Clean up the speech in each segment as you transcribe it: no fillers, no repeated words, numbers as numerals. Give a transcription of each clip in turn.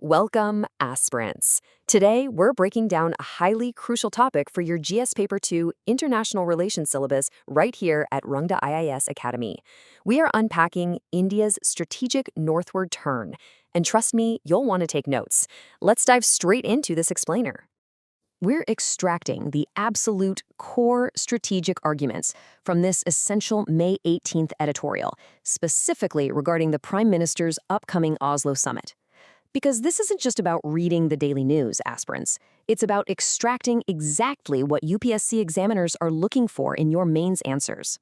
Welcome, aspirants. Today, we're breaking down a highly crucial topic for your GS Paper 2 International Relations syllabus right here at Rungta IAS Academy. We are unpacking India's strategic northward turn, and trust me, you'll want to take notes. Let's dive straight into this explainer. We're extracting the absolute core strategic arguments from this essential May 18th editorial, specifically regarding the Prime Minister's upcoming Oslo summit. Because this isn't just about reading the daily news, aspirants. It's about extracting exactly what UPSC examiners are looking for in your mains answers.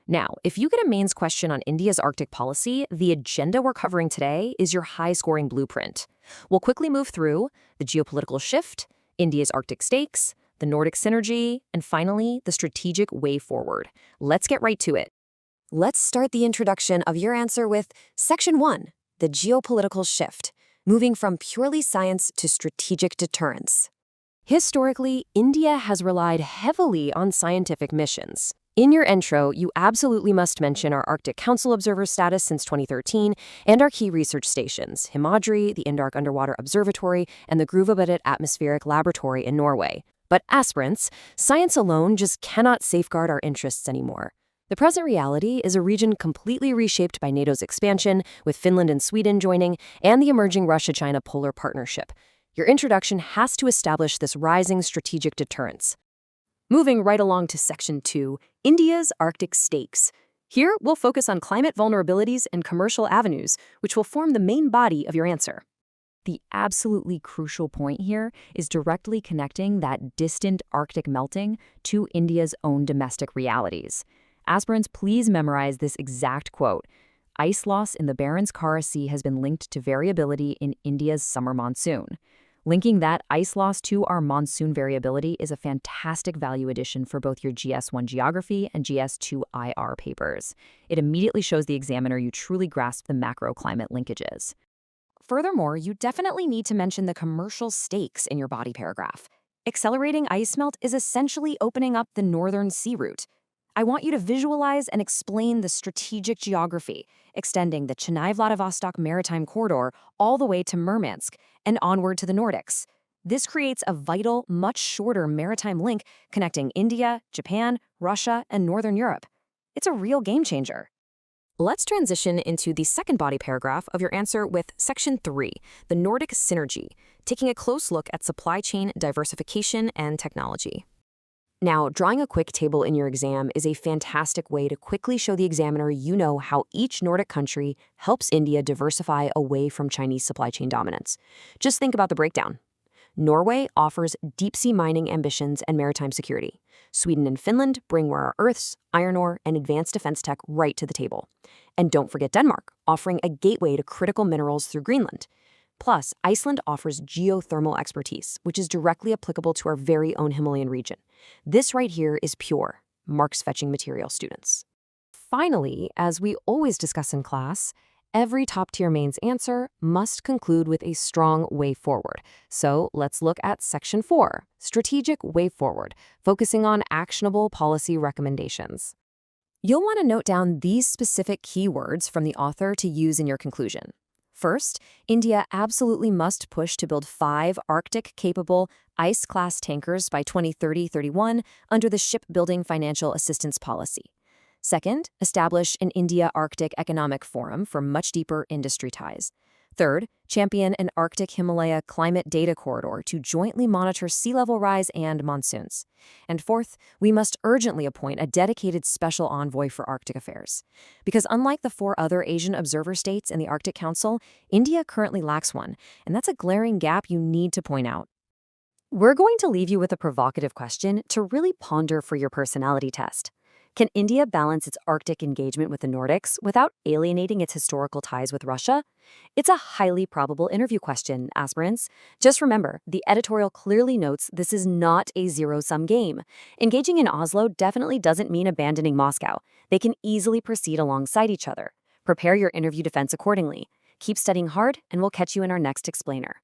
Now, if you get a mains question on India's Arctic policy, the agenda we're covering today is your high-scoring blueprint. We'll quickly move through the geopolitical shift, India's Arctic stakes, the Nordic synergy, and finally, the strategic way forward. Let's get right to it. Let's start the introduction of your answer with Section 1, the geopolitical shift. Moving from purely science to strategic deterrence. Historically, India has relied heavily on scientific missions. In your intro, you absolutely must mention our Arctic Council observer status since 2013 and our key research stations, Himadri, the Indo-Arctic Underwater Observatory, and the Gruvabedit Atmospheric Laboratory in Norway. But aspirants, science alone just cannot safeguard our interests anymore. The present reality is a region completely reshaped by NATO's expansion, with Finland and Sweden joining, and the emerging Russia-China polar partnership. Your introduction has to establish this rising strategic deterrence. Moving right along to Section 2, India's Arctic stakes. Here, we'll focus on climate vulnerabilities and commercial avenues, which will form the main body of your answer. The absolutely crucial point here is directly connecting that distant Arctic melting to India's own domestic realities. Aspirants, please memorize this exact quote. Ice loss in the Barents-Kara Sea has been linked to variability in India's summer monsoon. Linking that ice loss to our monsoon variability is a fantastic value addition for both your GS1 Geography and GS2 IR papers. It immediately shows the examiner you truly grasp the macroclimate linkages. Furthermore, you definitely need to mention the commercial stakes in your body paragraph. Accelerating ice melt is essentially opening up the northern sea route. I want you to visualize and explain the strategic geography, extending the Chennai-Vladivostok Maritime corridor all the way to Murmansk and onward to the Nordics. This creates a vital, much shorter maritime link connecting India, Japan, Russia, and Northern Europe. It's a real game changer. Let's transition into the second body paragraph of your answer with Section 3, the Nordic synergy, taking a close look at supply chain diversification and technology. Now, drawing a quick table in your exam is a fantastic way to quickly show the examiner you know how each Nordic country helps India diversify away from Chinese supply chain dominance. Just think about the breakdown. Norway offers deep-sea mining ambitions and maritime security. Sweden and Finland bring rare earths, iron ore, and advanced defense tech right to the table. And don't forget Denmark, offering a gateway to critical minerals through Greenland. Plus, Iceland offers geothermal expertise, which is directly applicable to our very own Himalayan region. This right here is pure, marks-fetching material, students. Finally, as we always discuss in class, every top-tier mains answer must conclude with a strong way forward. So let's look at Section 4, Strategic Way Forward, focusing on actionable policy recommendations. You'll want to note down these specific keywords from the author to use in your conclusion. First, India absolutely must push to build 5 Arctic-capable ice-class tankers by 2030-31 under the Shipbuilding Financial Assistance Policy. Second, establish an India-Arctic Economic Forum for much deeper industry ties. Third, champion an Arctic-Himalaya climate data corridor to jointly monitor sea level rise and monsoons. And fourth, we must urgently appoint a dedicated special envoy for Arctic affairs. Because unlike the 4 other Asian observer states in the Arctic Council, India currently lacks one, and that's a glaring gap you need to point out. We're going to leave you with a provocative question to really ponder for your personality test. Can India balance its Arctic engagement with the Nordics without alienating its historical ties with Russia? It's a highly probable interview question, aspirants. Just remember, the editorial clearly notes this is not a zero-sum game. Engaging in Oslo definitely doesn't mean abandoning Moscow. They can easily proceed alongside each other. Prepare your interview defense accordingly. Keep studying hard, and we'll catch you in our next explainer.